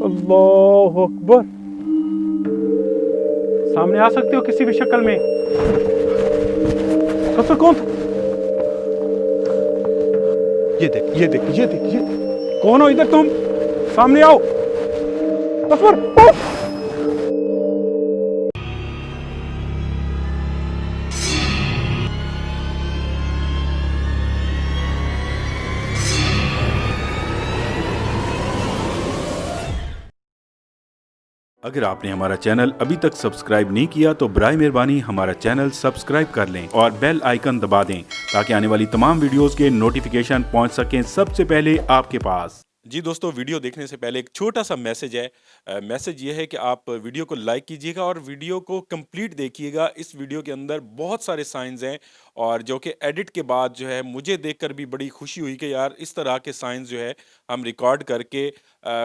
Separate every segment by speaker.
Speaker 1: अल्लाह अकबर। सामने आ सकते हो किसी भी शक्ल में? कौसर कौन था? ये देख ये देख ये देख ये कौन हो इधर? तुम सामने आओ कौसर।
Speaker 2: अगर आपने हमारा चैनल अभी तक सब्सक्राइब नहीं किया तो बराए मेहरबानी हमारा चैनल सब्सक्राइब कर लें और बेल आइकन दबा दें ताकि आने वाली तमाम वीडियोस के नोटिफिकेशन पहुंच सकें सबसे पहले आपके पास। जी दोस्तों, वीडियो देखने से पहले एक छोटा सा मैसेज है। मैसेज ये है कि आप वीडियो को लाइक कीजिएगा और वीडियो को कंप्लीट देखिएगा। इस वीडियो के अंदर बहुत सारे साइंस हैं और जो कि एडिट के बाद जो है मुझे देखकर भी बड़ी खुशी हुई कि यार इस तरह के साइंस जो है हम रिकॉर्ड करके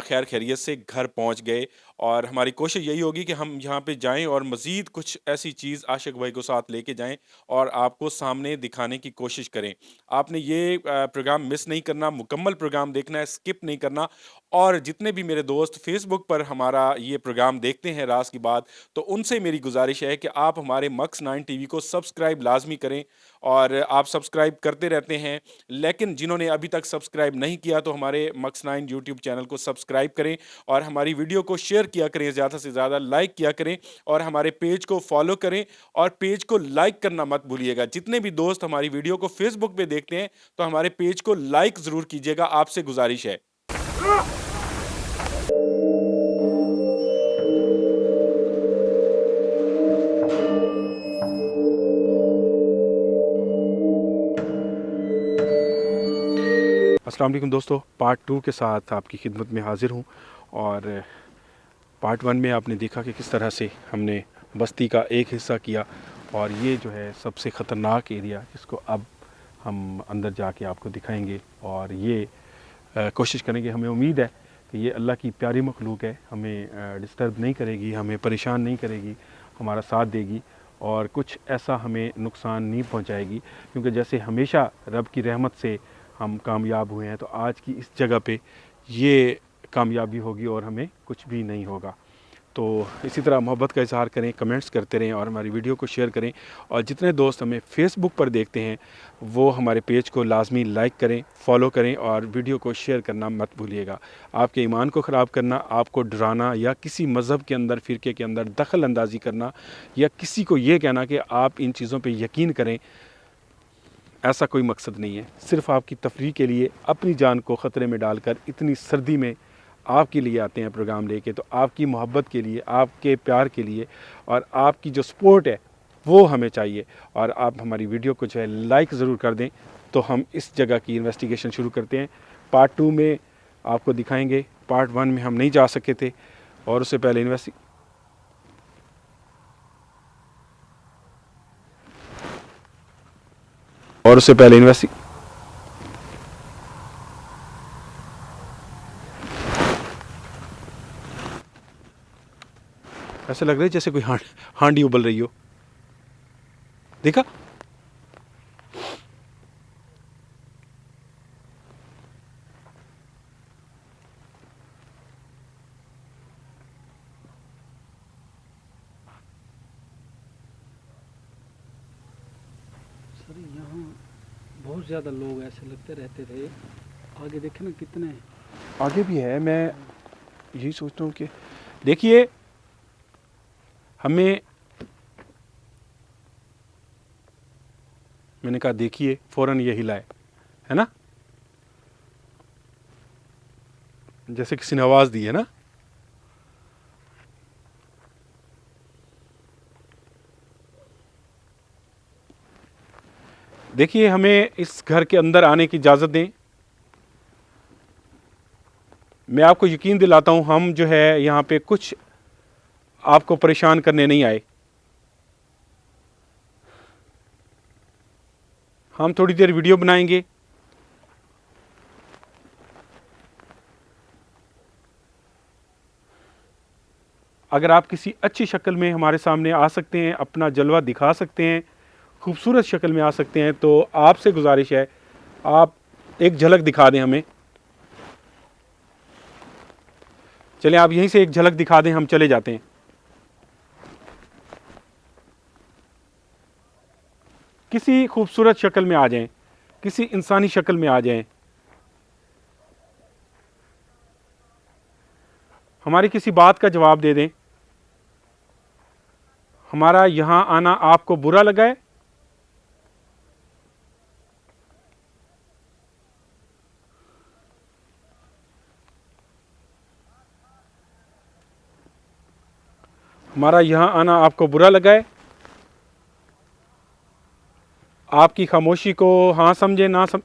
Speaker 2: खैर खैरियत से घर पहुंच गए। और हमारी कोशिश यही होगी कि हम यहाँ पे जाएं और मज़ीद कुछ ऐसी चीज़ आशिक भाई को साथ लेके जाएं और आपको सामने दिखाने की कोशिश करें। आपने ये प्रोग्राम मिस नहीं करना, मुकम्मल प्रोग्राम देखना है, स्किप नहीं करना। और जितने भी मेरे दोस्त फेसबुक पर हमारा ये प्रोग्राम देखते हैं राज की बात, तो उनसे मेरी गुजारिश है कि आप हमारे मक्स 9 टीवी को सब्सक्राइब लाजमी करें। और आप सब्सक्राइब करते रहते हैं, लेकिन जिन्होंने अभी तक सब्सक्राइब नहीं किया तो हमारे मक्स 9 यूट्यूब चैनल को सब्सक्राइब करें और हमारी वीडियो को शेयर किया करें, ज़्यादा से ज़्यादा लाइक किया करें और हमारे पेज को फॉलो करें और पेज को लाइक करना मत भूलिएगा। जितने भी दोस्त हमारी वीडियो को फेसबुक पे देखते हैं तो हमारे पेज को लाइक ज़रूर कीजिएगा, आपसे गुजारिश है।
Speaker 1: अस्सलाम वालेकुम दोस्तों, पार्ट 2 के साथ आपकी खिदमत में हाज़िर हूँ। और पार्ट 1 में आपने देखा कि किस तरह से हमने बस्ती का एक हिस्सा किया और ये जो है सबसे ख़तरनाक एरिया जिसको अब हम अंदर जाके आपको दिखाएंगे। और ये कोशिश करेंगे, हमें उम्मीद है कि ये अल्लाह की प्यारी मखलूक है, हमें डिस्टर्ब नहीं करेगी, हमें परेशान नहीं करेगी, हमारा साथ देगी और कुछ ऐसा हमें नुकसान नहीं पहुँचाएगी। क्योंकि जैसे हमेशा रब की रहमत से हम कामयाब हुए हैं तो आज की इस जगह पे ये कामयाबी होगी और हमें कुछ भी नहीं होगा। तो इसी तरह मोहब्बत का इजहार करें, कमेंट्स करते रहें और हमारी वीडियो को शेयर करें। और जितने दोस्त हमें फेसबुक पर देखते हैं वो हमारे पेज को लाजमी लाइक करें, फॉलो करें और वीडियो को शेयर करना मत भूलिएगा। आपके ईमान को ख़राब करना, आपको डराना या किसी मज़हब के अंदर, फ़िरके के अंदर दखल अंदाज़ी करना या किसी को ये कहना कि आप इन चीज़ों पर यकीन करें, ऐसा कोई मकसद नहीं है। सिर्फ़ आपकी तफरीह के लिए अपनी जान को ख़तरे में डालकर इतनी सर्दी में आपके लिए आते हैं प्रोग्राम लेके, तो आपकी मोहब्बत के लिए, आपके प्यार के लिए और आपकी जो सपोर्ट है वो हमें चाहिए। और आप हमारी वीडियो को जो है लाइक ज़रूर कर दें। तो हम इस जगह की इन्वेस्टिगेशन शुरू करते हैं। पार्ट 2 में आपको दिखाएंगे, पार्ट 1 में हम नहीं जा सके थे और उससे पहले ऐसा लग रहा है जैसे कोई हांडी उबल रही हो। देखा?
Speaker 3: सर यहाँ बहुत ज़्यादा लोग ऐसे लगते रहते थे। आगे देखे ना कितने
Speaker 1: आगे भी है। मैं यही सोचता हूँ कि देखिए, हमें, मैंने कहा देखिए, फ़ौरन ये हिला है ना, जैसे किसी ने आवाज़ दी है ना। देखिए, हमें इस घर के अंदर आने की इजाज़त दें। मैं आपको यकीन दिलाता हूँ, हम जो है यहाँ पे कुछ आपको परेशान करने नहीं आए। हम थोड़ी देर वीडियो बनाएंगे, अगर आप किसी अच्छी शक्ल में हमारे सामने आ सकते हैं, अपना जलवा दिखा सकते हैं, खूबसूरत शक्ल में आ सकते हैं, तो आपसे गुजारिश है आप एक झलक दिखा दें हमें। चलें आप यहीं से एक झलक दिखा दें, हम चले जाते हैं। किसी खूबसूरत शक्ल में आ जाएं, किसी इंसानी शक्ल में आ जाएं, हमारी किसी बात का जवाब दे दें। हमारा यहां आना आपको बुरा लगा है? हमारा यहां आना आपको बुरा लगा है? आपकी खामोशी को हाँ समझे ना
Speaker 3: सर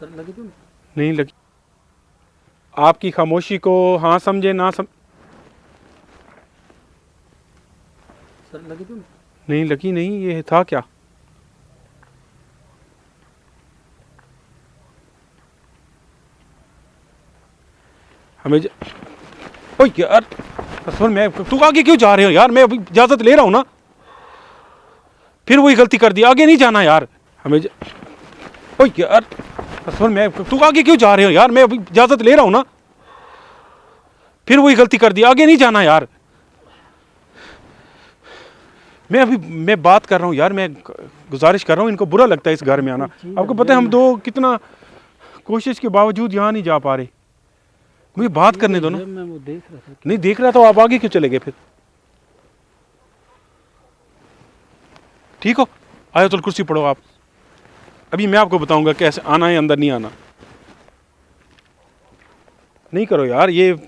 Speaker 3: लगे तो
Speaker 1: नहीं लगी। आपकी खामोशी को हाँ समझे ना
Speaker 3: सर लगे तो
Speaker 1: नहीं लगी। नहीं, ये था क्या? हमें ओ यार असफर, मैं तू आगे क्यों जा रहे हो यार? मैं अभी इजाजत ले रहा हूं ना, फिर वही गलती कर दी। आगे नहीं जाना यार। हमें ओ यार असफर, मैं तू आगे क्यों जा रहे हो यार? मैं अभी इजाजत ले रहा हूं ना, फिर वही गलती कर दी। आगे नहीं जाना यार। मैं बात कर रहा हूँ यार, मैं गुजारिश कर रहा हूँ। इनको बुरा लगता है इस घर में आना। आपको पता है हम दो कितना कोशिश के बावजूद यहाँ नहीं जा पा रहे। मुझे बात करने दो ना।
Speaker 3: मैं वो देख रहा था।
Speaker 1: नहीं देख रहा तो आप आगे क्यों चले गए फिर? ठीक हो, आयतुल कुर्सी पढ़ो आप। अभी मैं आपको बताऊंगा कैसे आना है, अंदर नहीं आना। नहीं करो यार ये।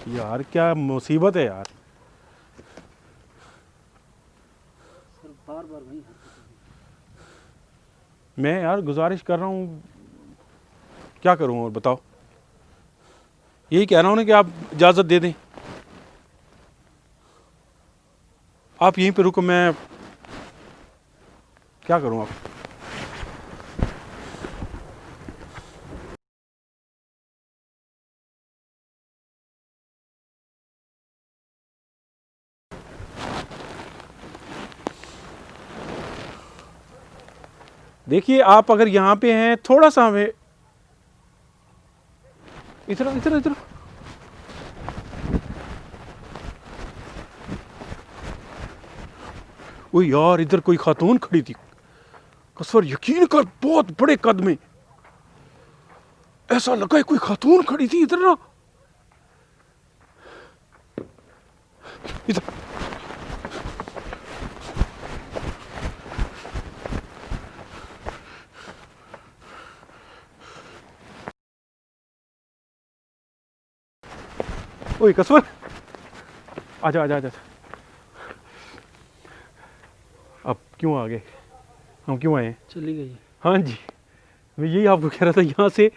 Speaker 1: यार क्या मुसीबत है यार।
Speaker 3: सर बार बार वही हरकत होगी।
Speaker 1: मैं यार गुजारिश कर रहा हूँ, क्या करूँ और बताओ। यही कह रहा हूँ ना कि आप इजाज़त दे दें। आप यहीं पे रुको, मैं क्या करूँ। आप देखिए, आप अगर यहाँ पे हैं थोड़ा सा हमें इधर इधर इधर। ओ यार, इधर कोई खातून खड़ी थी कसर, यकीन कर बहुत बड़े कद में। ऐसा लगा है कोई खातून खड़ी थी इधर ना। इधर ओए कसवर, आजा आजा आजा। अब क्यों आ गए? हम क्यों आए हैं?
Speaker 3: चली गई।
Speaker 1: हाँ जी, मैं यही आपको कह रहा था। यहाँ से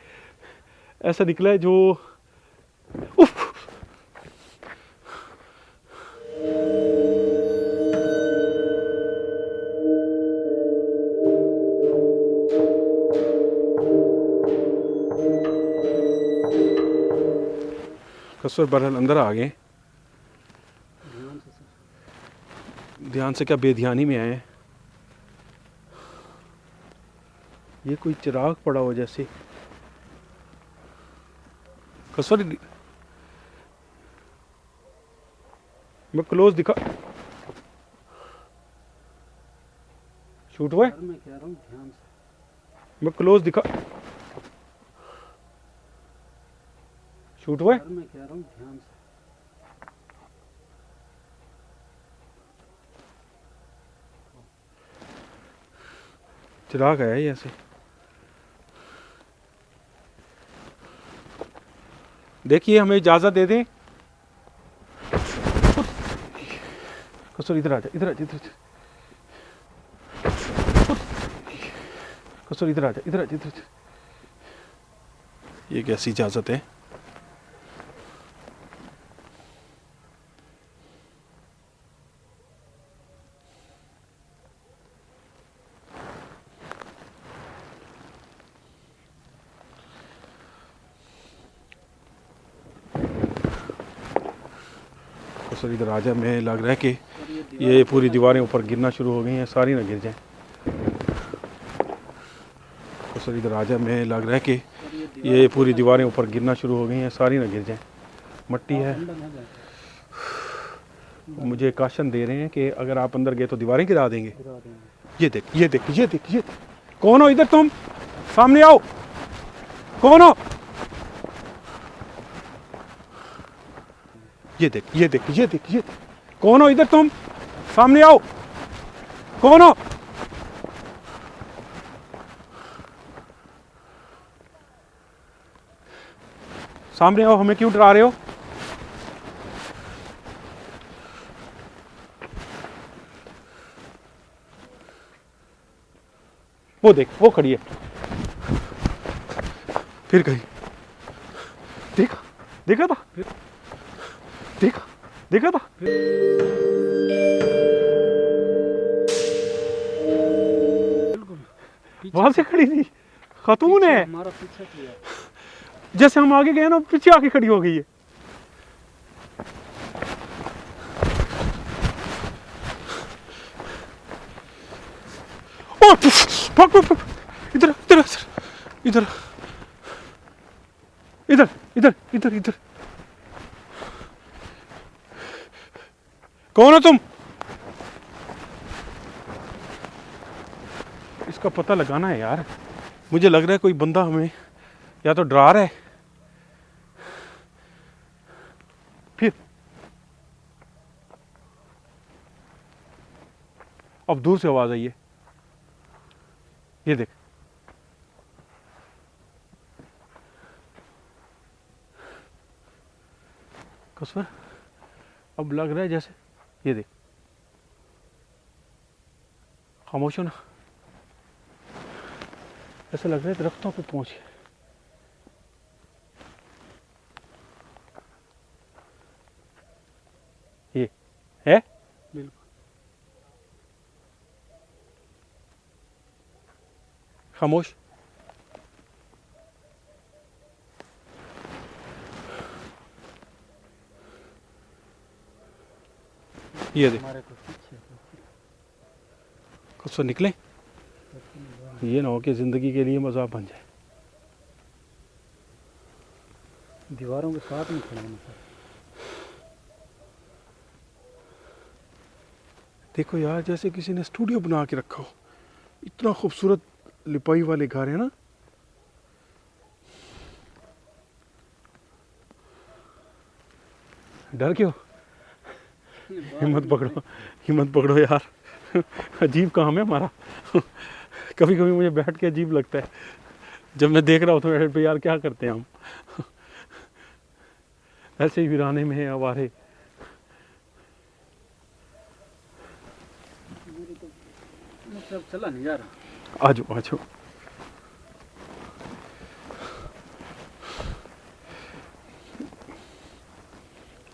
Speaker 1: ऐसा निकला है जो उफ। कसवर बहरहाल अंदर आ गए।
Speaker 3: ध्यान से सर।
Speaker 1: ध्यान से क्या, बेध्यानी में आए हैं। ये कोई चिराग पड़ा हो जैसे। कसवर मैं क्लोज दिखा। शूट हुआ है?
Speaker 3: सर मैं कह रहा हूँ ध्यान से।
Speaker 1: मैं क्लोज दिखा। शूट हुआ है?
Speaker 3: सर मैं कह रहा हूँ ध्यान से।
Speaker 1: चिराग आया है ऐसे। देखिए, हमें इजाजत दे दें। कसर इधर आ जा, इधर आ जा, इधर आ जा। कसर इधर आ जा, इधर आ जा, इधर आ जा। ये कैसी इजाजत है? सर इधर आ जाए, मैं लग रहा है कि ये पूरी दीवारें ऊपर गिरना शुरू हो गई हैं, सारी ना गिर जाएं। तो सर इधर आ जाए, मैं लग रहा है कि ये पूरी दीवारें ऊपर गिरना शुरू हो गई हैं, सारी ना गिर जाएं। मट्टी है, मुझे काशन दे रहे हैं कि अगर आप अंदर गए तो दीवारें गिरा देंगे। ये देख, ये देख, ये देख, ये देख। कौन हो इधर? तुम सामने आओ। कौन हो? ये देख, ये देख, ये देख, ये देख। कौन हो इधर? तुम सामने आओ। कौन हो? सामने आओ, हमें क्यों डरा रहे हो? वो देख, वो खड़ी है। फिर गई। देखा, देखा था, देखा, देखा था। वहां से खड़ी थी, खातून है।
Speaker 3: हमारा पीछा किया।
Speaker 1: जैसे हम आगे गए ना, पीछे आके खड़ी हो गई है। ओ, भाग, भाग, भाग। इधर, इधर, इधर, इधर, इधर, इधर, इधर। कौन हो तुम? इसका पता लगाना है यार। मुझे लग रहा है कोई बंदा हमें या तो डरा रहा है, फिर अब दूर से आवाज आई है। ये देख, कसवर अब लग रहा है जैसे, ये देख, खामोश हो ना। ऐसा लग रहा है दरख्तों पे पहुंचे। ये है
Speaker 3: बिल्कुल।
Speaker 1: खामोश। ये देख,
Speaker 3: हमारे को पीछे
Speaker 1: कसवर निकले। ये ना हो कि जिंदगी के लिए मजाक बन जाए।
Speaker 3: दीवारों के साथ में खड़े हैं सर।
Speaker 1: देखो यार, जैसे किसी ने स्टूडियो बना के रखा हो। इतना खूबसूरत लिपाई वाले घर है ना। डर क्यों? हिम्मत पकड़ो, हिम्मत पकड़ो यार। अजीब काम है हमारा। कभी कभी मुझे बैठ के अजीब लगता है जब मैं देख रहा होता हूँ एडिट पे, यार क्या करते हैं हम। ऐसे ही वीराने में है आवारे।
Speaker 3: मतलब चला नहीं जा रहा।
Speaker 1: आ जाओ, आ जाओ।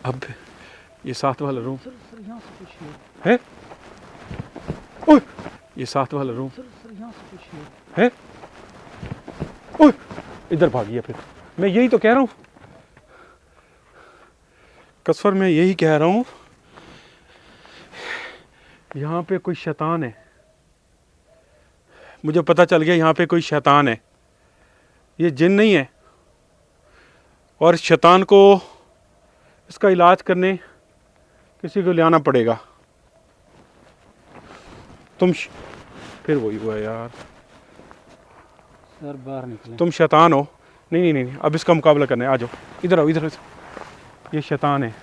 Speaker 1: अब ये साथ वाला रूम
Speaker 3: सर सर यहाँ से पूछिए।
Speaker 1: है। ओए, ये साथ वाला रूम
Speaker 3: सर सर यहाँ से पूछिए।
Speaker 1: है। ओए, इधर भागी फिर। मैं यही तो कह रहा हूँ कसफर, मैं यही कह रहा हूँ, यहाँ पे कोई शैतान है। मुझे पता चल गया यहाँ पे कोई शैतान है। ये जिन नहीं है। और शैतान को, इसका इलाज करने किसी को ले आना पड़ेगा। फिर वही हुआ यार।
Speaker 3: सर बाहर निकले।
Speaker 1: तुम शैतान हो। नहीं नहीं नहीं, अब इसका मुकाबला करना है। आ जाओ, इधर आओ, इधर आओ। ये शैतान है।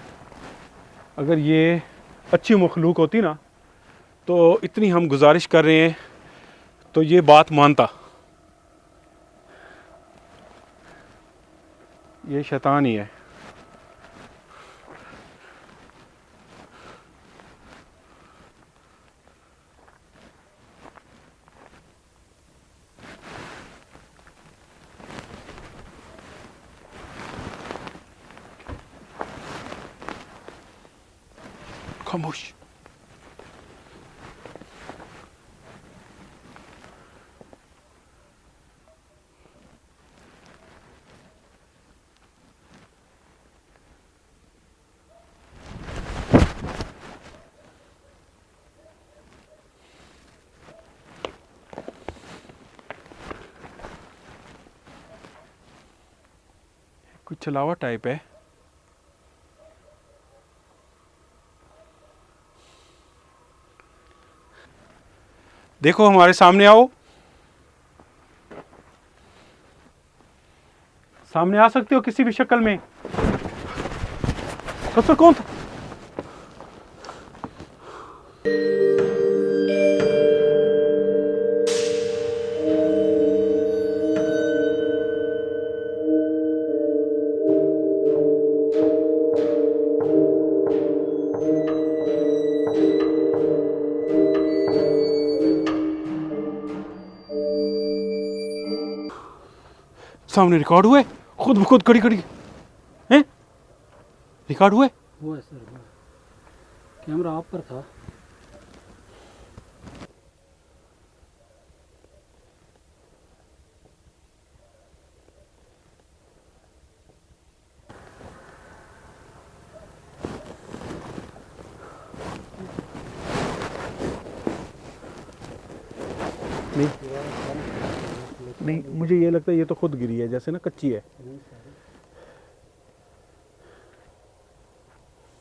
Speaker 1: अगर ये अच्छी मखलूक होती ना, तो इतनी हम गुजारिश कर रहे हैं तो ये बात मानता। ये शैतान ही है। खामोश। छलावा टाइप है। देखो हमारे सामने आओ, सामने आ सकते हो किसी भी शक्ल में। सर कौन था? सामने रिकॉर्ड हुए, खुद ब खुद खड़ी खड़ी हैं, रिकॉर्ड हुए।
Speaker 3: हुआ है सर, हुआ। कैमरा आप पर था।
Speaker 1: नहीं नहीं, मुझे ये लगता है ये तो खुद गिरी है, जैसे ना कच्ची है।
Speaker 3: नहीं सर,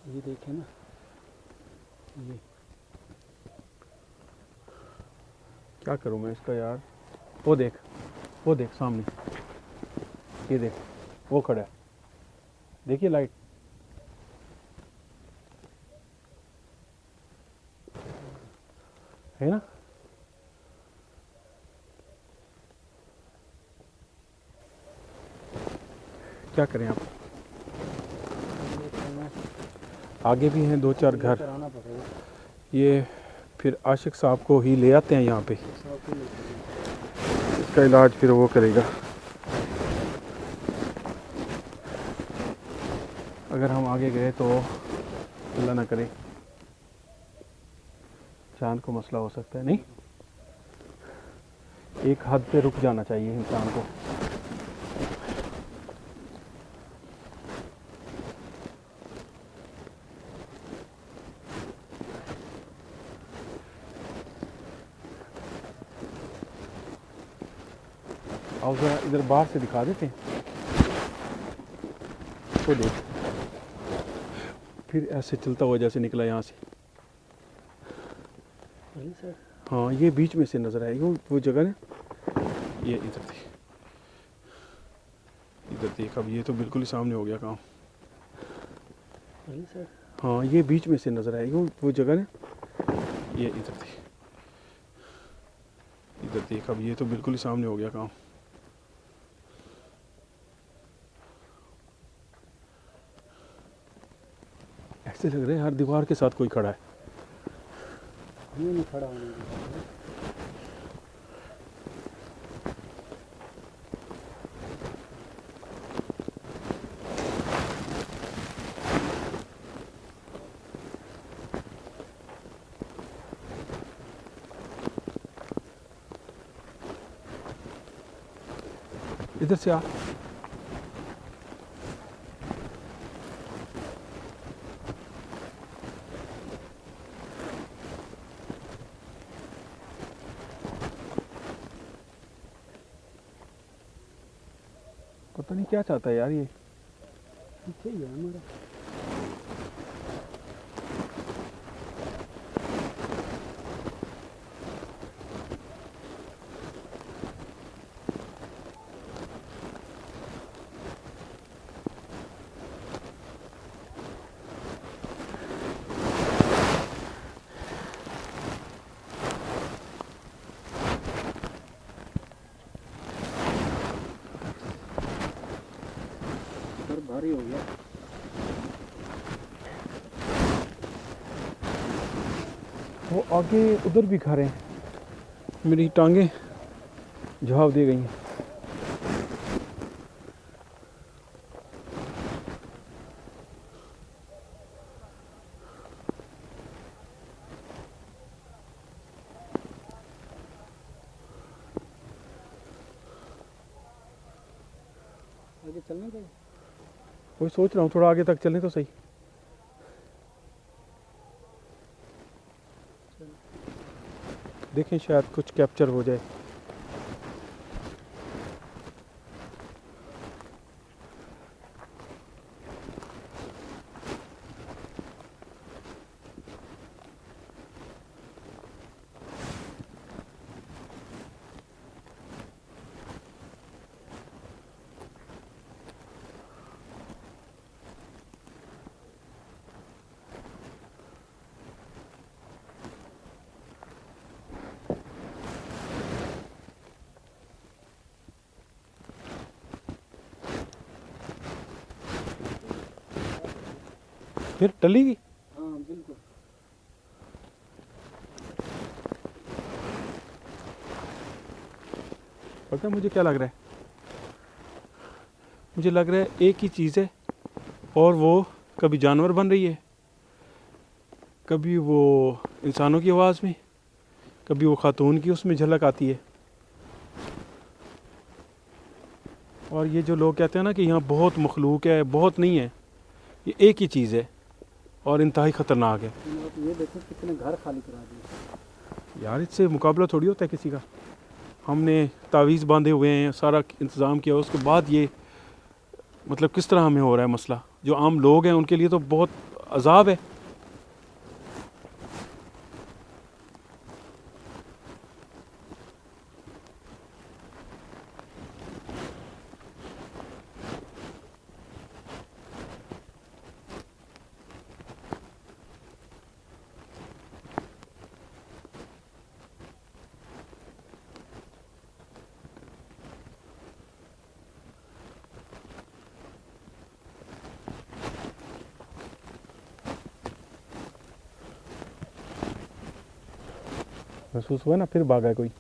Speaker 3: ये देखे ना, ये
Speaker 1: क्या करूं मैं इसका यार। वो देख, वो देख सामने, ये देख, वो खड़ा है, देखिए लाइट। है ना? क्या करें आप? आगे भी हैं 2-4 घर।
Speaker 3: आना पड़ेगा।
Speaker 1: ये फिर आशिक साहब को ही ले आते हैं यहाँ पे,
Speaker 3: साहब को लेकर आना।
Speaker 1: इसका इलाज फिर वो करेगा। अगर हम आगे गए तो अल्लाह ना करे जान को मसला हो सकता है। नहीं, एक हद पे रुक जाना चाहिए इंसान को। और जरा इधर बाहर से दिखा देते हैं तो देख, फिर ऐसे चलता हुआ जैसे निकला यहाँ से।
Speaker 3: वही सर,
Speaker 1: हाँ, ये बीच में से नजर आएगी वो जगह ना। ये इधर देख, इधर देख, अब ये तो बिल्कुल ही सामने हो गया काम।
Speaker 3: वही सर,
Speaker 1: हाँ, ये बीच में से नजर आएगी वो जगह ना। ये इधर देख, इधर देख, अब ये तो बिल्कुल ही सामने हो गया काम। ऐसे लग रहा है हर दीवार के साथ कोई खड़ा है।
Speaker 3: ये नहीं खड़ा होने देगा।
Speaker 1: इधर से आ। पता नहीं क्या चाहता है यार ये।
Speaker 3: पीछे ही है हमारा। सर भारी हो गया।
Speaker 1: वो आगे उधर भी खा रहे हैं, मेरी टांगें जवाब दे गई हैं।
Speaker 3: आगे चलना चाहिए।
Speaker 1: वही सोच रहा हूँ, थोड़ा आगे तक चलें तो सही। देखें शायद कुछ कैप्चर हो जाए। फिर टली की।
Speaker 3: हाँ बिल्कुल।
Speaker 1: पता है मुझे क्या लग रहा है? मुझे लग रहा है एक ही चीज़ है और वो कभी जानवर बन रही है, कभी वो इंसानों की आवाज़ में, कभी वो खातून की उसमें झलक आती है। और ये जो लोग कहते हैं ना कि यहाँ बहुत मखलूक है, बहुत नहीं है, ये एक ही चीज़ है और इंतहाई ख़तरनाक है।
Speaker 3: आप ये देखो कितने घर खाली करा दिए।
Speaker 1: यार इससे मुकाबला थोड़ी होता है किसी का। हमने तावीज़ बांधे हुए हैं, सारा इंतज़ाम किया, उसके बाद ये मतलब किस तरह हमें हो रहा है मसला। जो आम लोग हैं उनके लिए तो बहुत अजाब है। महसूस हुआ ना, फिर भागा है कोई।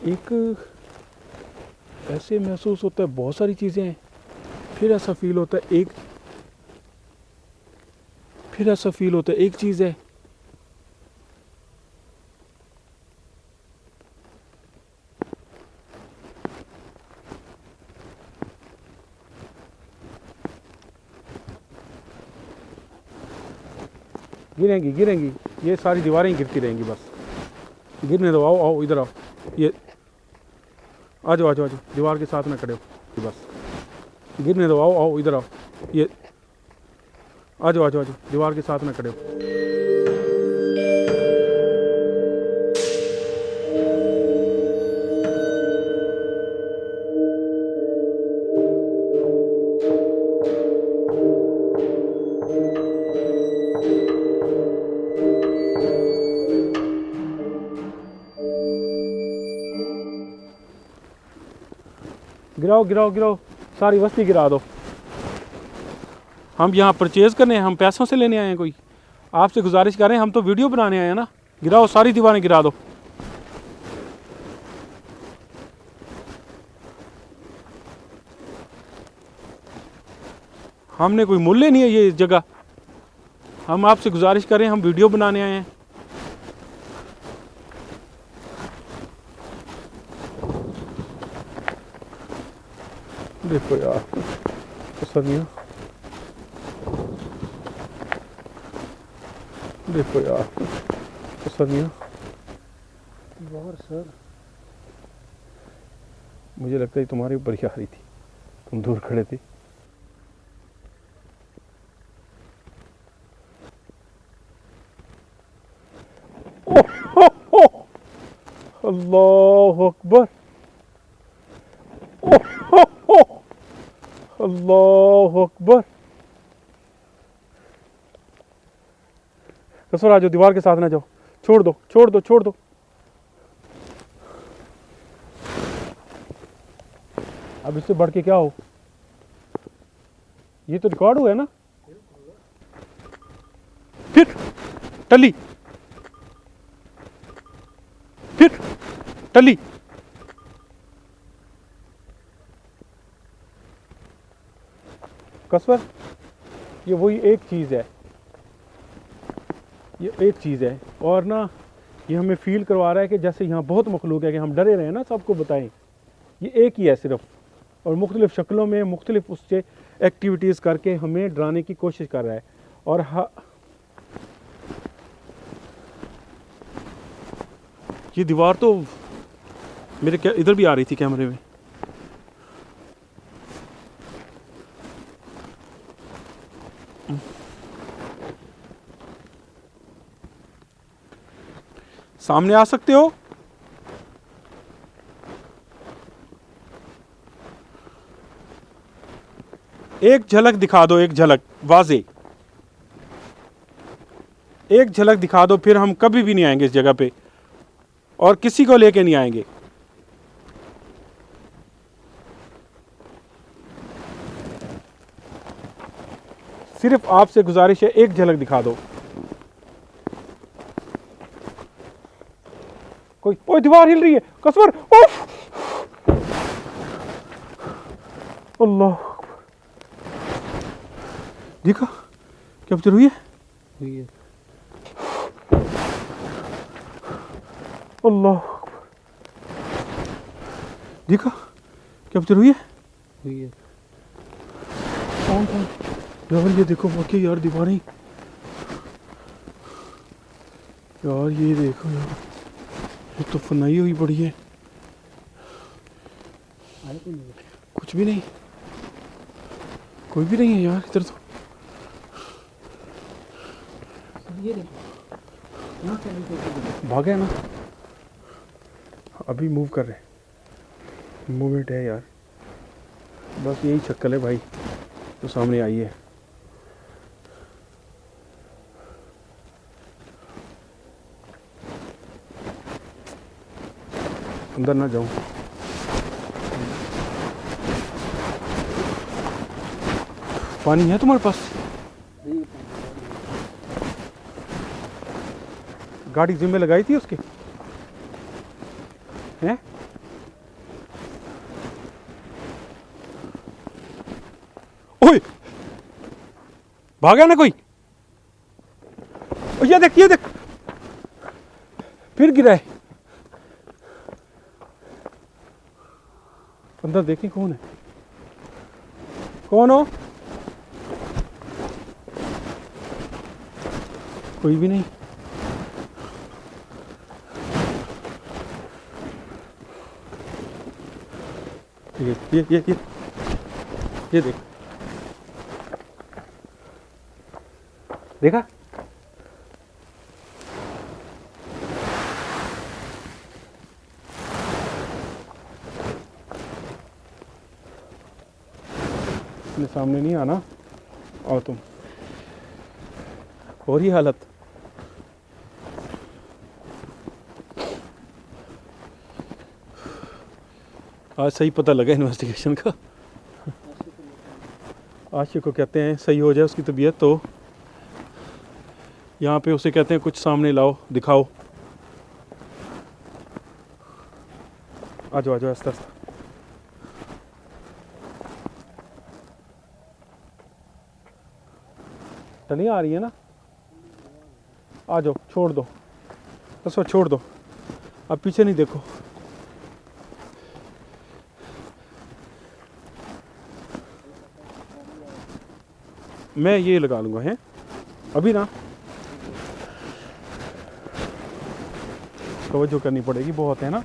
Speaker 1: एक ऐसे महसूस होता है बहुत सारी चीज़ें हैं, फिर ऐसा फील होता है एक चीज़ है। गिरेंगी, ये सारी दीवारें गिरती रहेंगी बस। गिरने दो, आओ इधर आओ, ये आ जाओ, दीवार के साथ में खड़े हो बस। गिरने दो, आओ इधर आओ, ये आ जाओ, दीवार के साथ में खड़े हो। गिराओ, सारी बस्ती गिरा दो। हम यहाँ परचेज करने हैं, हम पैसों से लेने आए हैं कोई? आपसे गुजारिश कर रहे हैं, हम तो वीडियो बनाने आए हैं ना। गिराओ, सारी दीवारें गिरा दो। हमने कोई मूल्य नहीं है ये जगह। हम आपसे गुजारिश कर रहे हैं, हम वीडियो बनाने आए हैं। देखो यार, तसल्लियाँ देखो यार, तसल्लियाँ।
Speaker 3: और सर
Speaker 1: मुझे लगता है तुम्हारे ऊपर ही आ रही थी, तुम दूर खड़े थे। अल्लाह अकबर, अल्लाह अकबर। कसर आ जाओ, दीवार के साथ ना जाओ, छोड़ दो। अब इससे बढ़ के क्या हो? ये तो रिकॉर्ड हुआ है ना। फिर टली कसवर, ये वही एक चीज़ है और ना ये हमें फील करवा रहा है कि जैसे यहाँ बहुत मखलूक है, कि हम डरे रहे हैं ना सबको बताएं। ये एक ही है सिर्फ, और मुख्तलिफ़ शक्लों में मुख्तलिफ़ उससे एक्टिविटीज़ करके हमें डराने की कोशिश कर रहा है। और ये दीवार तो मेरे क्या इधर भी आ रही थी कैमरे में। सामने आ सकते हो? एक झलक दिखा दो, एक झलक वाज़े, एक झलक दिखा दो, फिर हम कभी भी नहीं आएंगे इस जगह पे और किसी को लेके नहीं आएंगे। सिर्फ आपसे गुजारिश है, एक झलक दिखा दो। कोई, ओए दीवार हिल रही है कसवर। उफ! अल्लाह, देखा कैप्चर हुई है। अल्लाह, देखा कैप्चर हुई है। कौन कौन यार, ये देखो वाकई यार दीवारें यार, ये देखो यार, ये तो फनाई हुई पड़ी है। कुछ भी नहीं, कोई भी नहीं है यार इधर तो।
Speaker 3: ये देखो
Speaker 1: भागे ना, अभी मूव कर रहे हैं, मूवमेंट है यार। बस यही शक्ल है भाई तो सामने आई है। अंदर ना जाऊं। पानी है तुम्हारे पास? गाड़ी जिम्मे लगाई थी उसके हैं? ओए भागा ना कोई। ये देख, ये देख, फिर गिरा है। अंदर देखें कौन है, कौन हो? कोई भी नहीं। ये देख, देखा? अपने सामने नहीं आना। और तुम और ये हालत। आज सही पता लगा इन्वेस्टिगेशन का। आशिक को कहते हैं, सही हो जाए उसकी तबीयत तो यहाँ पे उसे कहते हैं कुछ सामने लाओ, दिखाओ। आ जाओ, आ जाओ, आस्ते आस्ते। टलियाँ आ रही है ना, आ जाओ, छोड़ दो बस, वो छोड़ दो, अब पीछे नहीं देखो। मैं ये लगा लूँगा हैं अभी ना, तवज्जो करनी पड़ेगी बहुत है ना।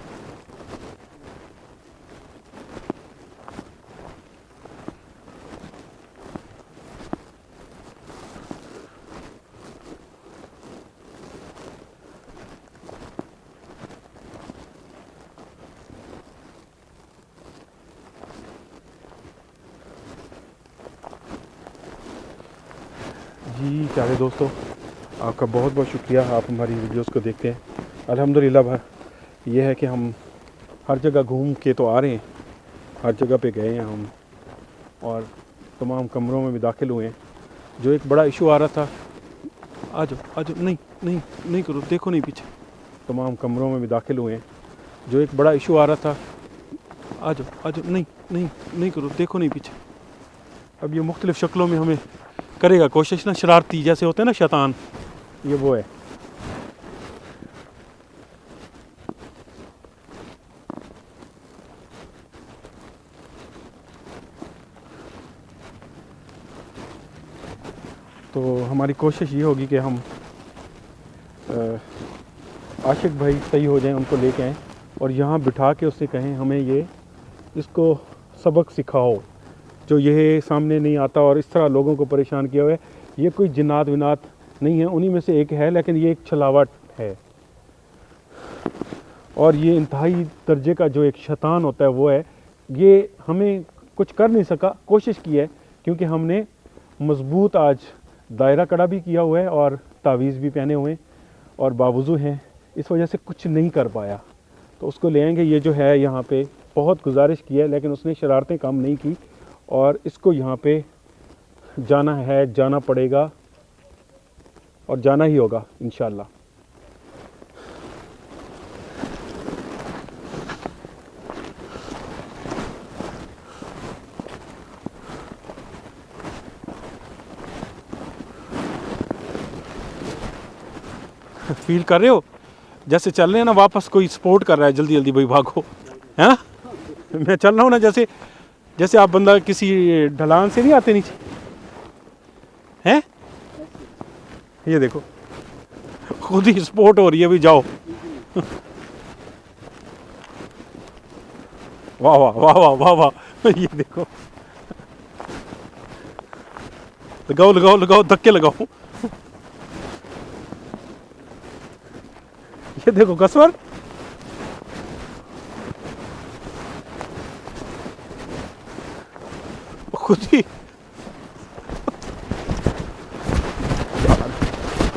Speaker 1: जी प्यारे दोस्तों, आपका बहुत बहुत शुक्रिया, आप हमारी वीडियोस को देखते हैं। अल्हम्दुलिल्लाह ये है कि हम हर जगह घूम के तो आ रहे हैं, हर जगह पे गए हैं हम, और तमाम कमरों में भी दाखिल हुए हैं। जो एक बड़ा इशू आ रहा था, आ जाओ, आ जाओ, नहीं नहीं नहीं करो, देखो नहीं पीछे। तमाम कमरों में भी दाखिल हुए हैं। जो एक बड़ा इशू आ रहा था, आ जाओ, आ जाओ, नहीं नहीं नहीं करो, देखो नहीं पीछे। अब ये मुख्तलिफ़ शक्लों में हमें करेगा कोशिश ना, शरारती जैसे होते हैं ना शैतान, ये वो है। तो हमारी कोशिश ये होगी कि हम आशिक भाई सही हो जाएं, उनको लेके आएँ और यहाँ बिठा के उससे कहें हमें ये इसको सबक सिखाओ, जो ये सामने नहीं आता और इस तरह लोगों को परेशान किया हुआ है। ये कोई जिन्नात विनात नहीं है, उन्हीं में से एक है, लेकिन ये एक छलावट है और ये इंतहाई दर्जे का जो एक शैतान होता है वो है। ये हमें कुछ कर नहीं सका, कोशिश की है क्योंकि हमने मजबूत आज दायरा कड़ा भी किया हुआ है और तावीज़ भी पहने हुए हैं और बावजूद हैं, इस वजह से कुछ नहीं कर पाया। तो उसको ले आएंगे। ये जो है यहाँ पे बहुत गुजारिश की है लेकिन उसने शरारतें काम नहीं की और इसको यहाँ पे जाना है, जाना पड़ेगा और जाना ही होगा इंशाल्लाह। फील कर रहे हो जैसे चल रहे हैं ना, वापस कोई सपोर्ट कर रहा है, जल्दी जल्दी भाई भागो, है ना। मैं चल रहा हूँ ना जैसे जैसे आप बंदा किसी ढलान से नहीं आते नीचे, हैं। ये देखो खुद ही सपोर्ट हो रही है, भी जाओ। वाह वाह वाह वाह वाह वाह। ये देखो, लगाओ लगाओ लगाओ, धक्के लगाओ। ये देखो कसवर, खुद ही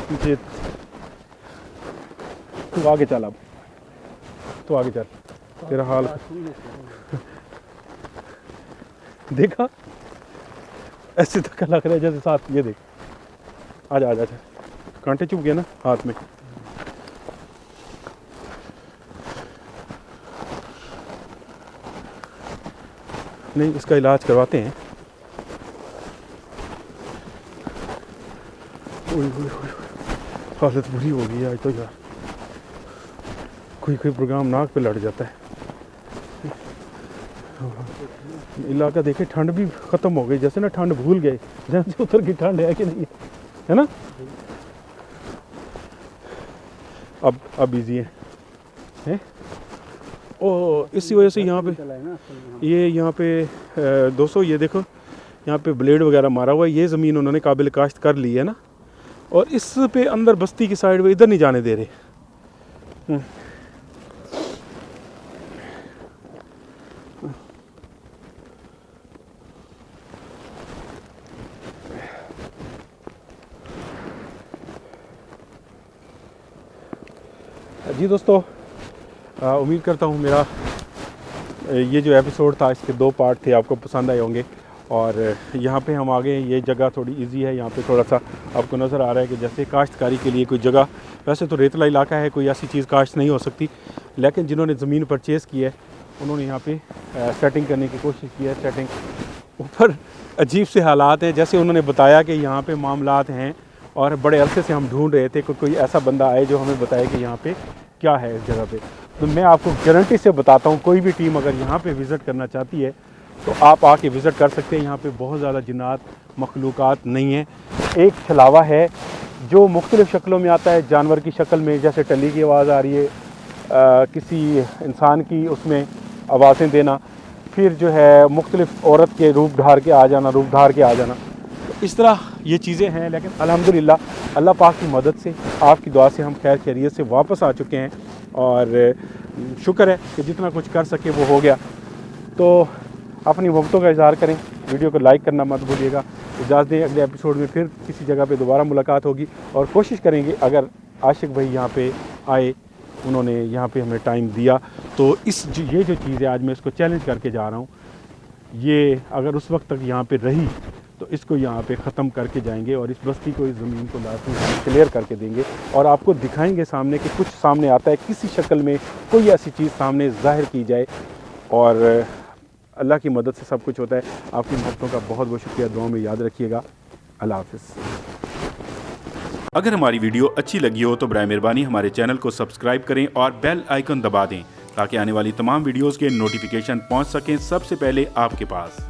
Speaker 1: पीछे। तू आगे चल, अब तू आगे चल, तेरा हाल देखा, ऐसे धक्का लग रहा है जैसे साथ। ये देख, आजा आजा आजा, कांटे चुभ गए ना हाथ में। नहीं, इसका इलाज करवाते हैं। हालत बुरी हो गई आज तो यार, कोई कोई प्रोग्राम नाक पे लड़ जाता है। इलाका देखे, ठंड भी ख़त्म हो गई, जैसे ना ठंड भूल गए, जैसे उतर की ठंड है कि नहीं है ना। अब इजी है। ओ, इसी वजह से यहाँ पे यहाँ पे दोस्तों ये देखो, यहाँ पे ब्लेड वगैरह मारा हुआ है। ये ज़मीन उन्होंने काबिल काश्त कर ली है ना, और इस पे अंदर बस्ती की साइड में इधर नहीं जाने दे रहे। जी दोस्तों, उम्मीद करता हूँ मेरा ये जो एपिसोड था, इसके 2 पार्ट थे, आपको पसंद आए होंगे। और यहाँ पे हम आ गए, ये जगह थोड़ी इजी है। यहाँ पे थोड़ा सा आपको नज़र आ रहा है कि जैसे काश्तकारी के लिए कोई जगह, वैसे तो रेतला इलाका है, कोई ऐसी चीज़ काश्त नहीं हो सकती, लेकिन जिन्होंने ज़मीन परचेज़ की है उन्होंने यहाँ पे सेटिंग करने की कोशिश की है। सेटिंग ऊपर अजीब से हालात हैं, जैसे उन्होंने बताया कि यहाँ पे मामलात हैं, और बड़े अरसे से हम ढूंढ रहे थे कि कोई ऐसा बंदा आए जो हमें बताए कि यहाँ पे क्या है इस जगह पे। तो मैं आपको गारंटी से बताता हूँ, कोई भी टीम अगर यहाँ पे विज़िट करना चाहती है तो आप आके विज़िट कर सकते हैं। यहाँ पे बहुत ज़्यादा जिन्नात मखलूक़ात नहीं है। एक छलावा है जो मुख्तलिफ़ शक्लों में आता है, जानवर की शक्ल में, जैसे टली की आवाज़ आ रही है, किसी इंसान की उसमें आवाज़ें देना, फिर जो है मुख्तलिफ़ औरत के रूप धार के आ जाना, तो इस तरह ये चीज़ें हैं। लेकिन अल्हम्दुलिल्लाह अल्लाह पाक की मदद से, आपकी दुआ से हम खैर खैरियत से वापस आ चुके हैं, और शुक्र है कि जितना कुछ कर सके वो हो गया। तो अपनी मोहब्बतों का इज़हार करें, वीडियो को लाइक करना मत भूलिएगा। इजाज़त दें, अगले एपिसोड में फिर किसी जगह पे दोबारा मुलाकात होगी, और कोशिश करेंगे अगर आशिक भाई यहाँ पे आए, उन्होंने यहाँ पे हमें टाइम दिया, तो ये जो चीज़ है आज मैं इसको चैलेंज करके जा रहा हूँ, ये अगर उस वक्त तक यहाँ पे रही तो इसको यहाँ पे ख़त्म करके जाएंगे, और इस बस्ती को, इस ज़मीन को लाजमी क्लियर करके देंगे, और आपको दिखाएंगे सामने कि कुछ सामने आता है, किसी शक्ल में कोई ऐसी चीज़ सामने ज़ाहिर की जाए, और अल्लाह की मदद से सब कुछ होता है। आपकी मोहब्बतों का बहुत बहुत शुक्रिया, दुआ में याद रखिएगा। अल्लाह हाफ़िज़।
Speaker 2: अगर हमारी वीडियो अच्छी लगी हो तो बराए मेहरबानी हमारे चैनल को सब्सक्राइब करें और बेल आइकन दबा दें, ताकि आने वाली तमाम वीडियोस के नोटिफिकेशन पहुंच सकें सबसे पहले आपके पास।